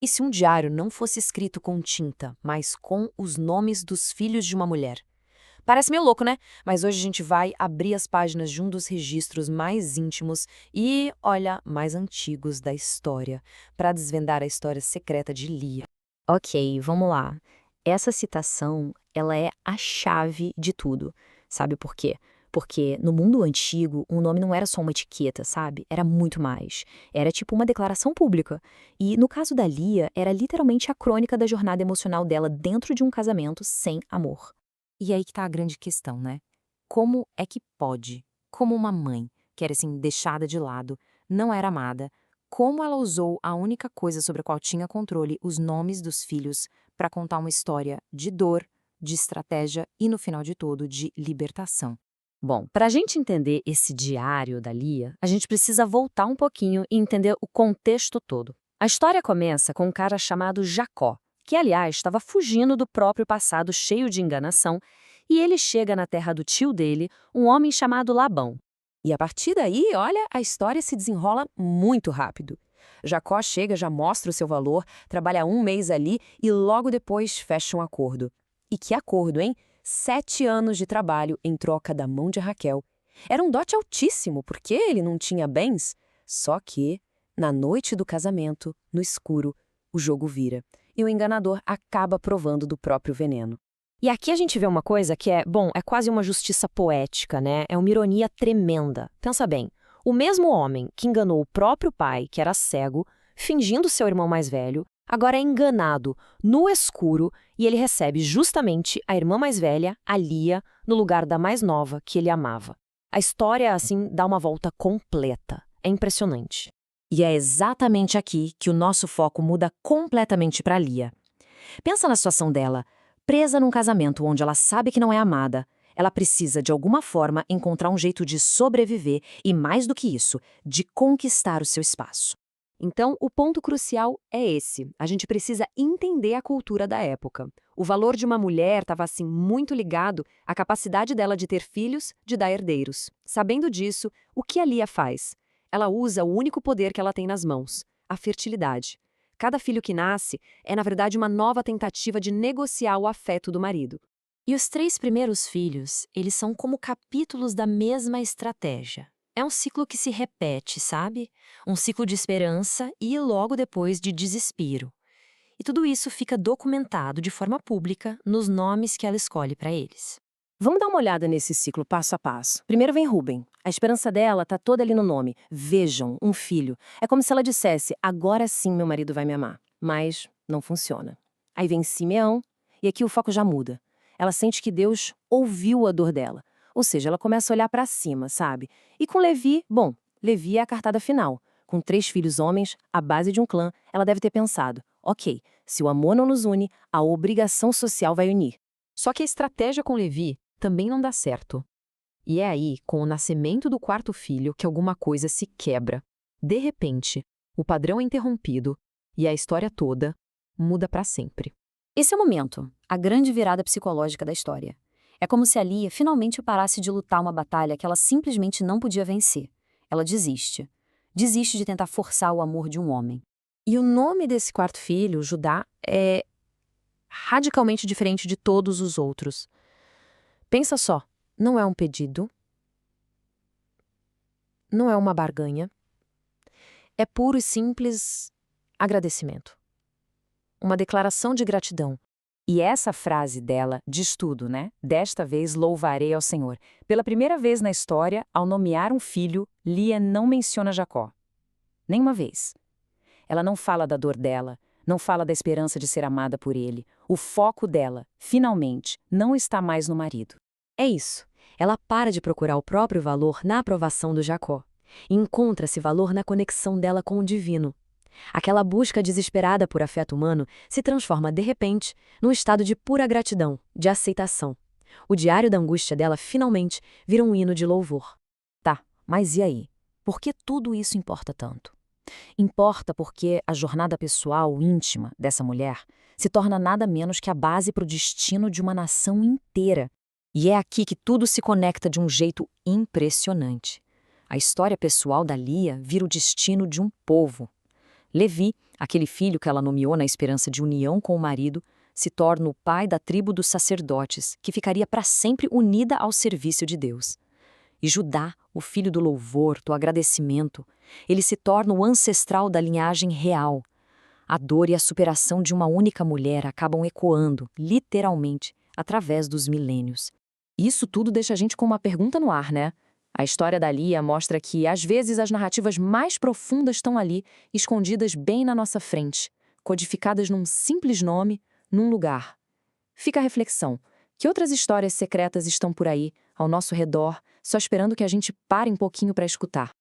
E se um diário não fosse escrito com tinta, mas com os nomes dos filhos de uma mulher? Parece meio louco, né? Mas hoje a gente vai abrir as páginas de um dos registros mais íntimos e, olha, mais antigos da história, para desvendar a história secreta de Lia. Ok, vamos lá. Essa citação, ela é a chave de tudo. Sabe por quê? Porque no mundo antigo, um nome não era só uma etiqueta, sabe? Era muito mais. Era tipo uma declaração pública. E no caso da Lia, era literalmente a crônica da jornada emocional dela dentro de um casamento sem amor. E aí que tá a grande questão, né? Como é que pode? Como uma mãe, que era assim, deixada de lado, não era amada, como ela usou a única coisa sobre a qual tinha controle, os nomes dos filhos, para contar uma história de dor, de estratégia e, no final de tudo, de libertação. Bom, para a gente entender esse diário da Lia, a gente precisa voltar um pouquinho e entender o contexto todo. A história começa com um cara chamado Jacó, que, aliás, estava fugindo do próprio passado cheio de enganação, e ele chega na terra do tio dele, um homem chamado Labão. E a partir daí, olha, a história se desenrola muito rápido. Jacó chega, já mostra o seu valor, trabalha um mês ali e logo depois fecha um acordo. E que acordo, hein? 7 anos de trabalho em troca da mão de Raquel. Era um dote altíssimo, porque ele não tinha bens. Só que, na noite do casamento, no escuro, o jogo vira. E o enganador acaba provando do próprio veneno. E aqui a gente vê uma coisa que é quase uma justiça poética, né? É uma ironia tremenda. Pensa bem, o mesmo homem que enganou o próprio pai, que era cego, fingindo seu irmão mais velho, agora é enganado no escuro e ele recebe justamente a irmã mais velha, a Lia, no lugar da mais nova que ele amava. A história, assim, dá uma volta completa. É impressionante. E é exatamente aqui que o nosso foco muda completamente para Lia. Pensa na situação dela. Presa num casamento onde ela sabe que não é amada, ela precisa, de alguma forma, encontrar um jeito de sobreviver e, mais do que isso, de conquistar o seu espaço. Então, o ponto crucial é esse. A gente precisa entender a cultura da época. O valor de uma mulher estava, assim, muito ligado à capacidade dela de ter filhos, de dar herdeiros. Sabendo disso, o que a Lia faz? Ela usa o único poder que ela tem nas mãos, a fertilidade. Cada filho que nasce é, na verdade, uma nova tentativa de negociar o afeto do marido. E os 3 primeiros filhos, eles são como capítulos da mesma estratégia. É um ciclo que se repete, sabe? Um ciclo de esperança e logo depois de desespero. E tudo isso fica documentado de forma pública nos nomes que ela escolhe para eles. Vamos dar uma olhada nesse ciclo passo a passo. Primeiro vem Ruben. A esperança dela tá toda ali no nome. Vejam, um filho. É como se ela dissesse, agora sim meu marido vai me amar. Mas não funciona. Aí vem Simeão, e aqui o foco já muda. Ela sente que Deus ouviu a dor dela. Ou seja, ela começa a olhar para cima, sabe? E com Levi, bom, Levi é a cartada final. Com 3 filhos homens, a base de um clã, ela deve ter pensado, ok, se o amor não nos une, a obrigação social vai unir. Só que a estratégia com Levi também não dá certo. E é aí, com o nascimento do quarto filho, que alguma coisa se quebra. De repente, o padrão é interrompido e a história toda muda para sempre. Esse é o momento, a grande virada psicológica da história. É como se a Lia finalmente parasse de lutar uma batalha que ela simplesmente não podia vencer. Ela desiste. Desiste de tentar forçar o amor de um homem. E o nome desse quarto filho, Judá, é radicalmente diferente de todos os outros. Pensa só, não é um pedido, não é uma barganha, é puro e simples agradecimento. Uma declaração de gratidão. E essa frase dela diz tudo, né? Desta vez louvarei ao Senhor. Pela primeira vez na história, ao nomear um filho, Lia não menciona Jacó. Nenhuma vez. Ela não fala da dor dela, não fala da esperança de ser amada por ele. O foco dela, finalmente, não está mais no marido. É isso. Ela para de procurar o próprio valor na aprovação do Jacó. E encontra esse valor na conexão dela com o divino. Aquela busca desesperada por afeto humano se transforma, de repente, num estado de pura gratidão, de aceitação. O diário da angústia dela, finalmente, vira um hino de louvor. Tá, mas e aí? Por que tudo isso importa tanto? Importa porque a jornada pessoal, íntima, dessa mulher se torna nada menos que a base para o destino de uma nação inteira. E é aqui que tudo se conecta de um jeito impressionante. A história pessoal da Lia vira o destino de um povo. Levi, Aquele filho que ela nomeou na esperança de união com o marido se torna o pai da tribo dos sacerdotes, que ficaria para sempre unida ao serviço de Deus. E Judá, o filho do louvor, do agradecimento, ele se torna o ancestral da linhagem real. A dor e a superação de uma única mulher acabam ecoando, literalmente, através dos milênios. Isso tudo deixa a gente com uma pergunta no ar, né? A história da Lia mostra que, às vezes, as narrativas mais profundas estão ali, escondidas bem na nossa frente, codificadas num simples nome, num lugar. Fica a reflexão. Que outras histórias secretas estão por aí, ao nosso redor, só esperando que a gente pare um pouquinho para escutar?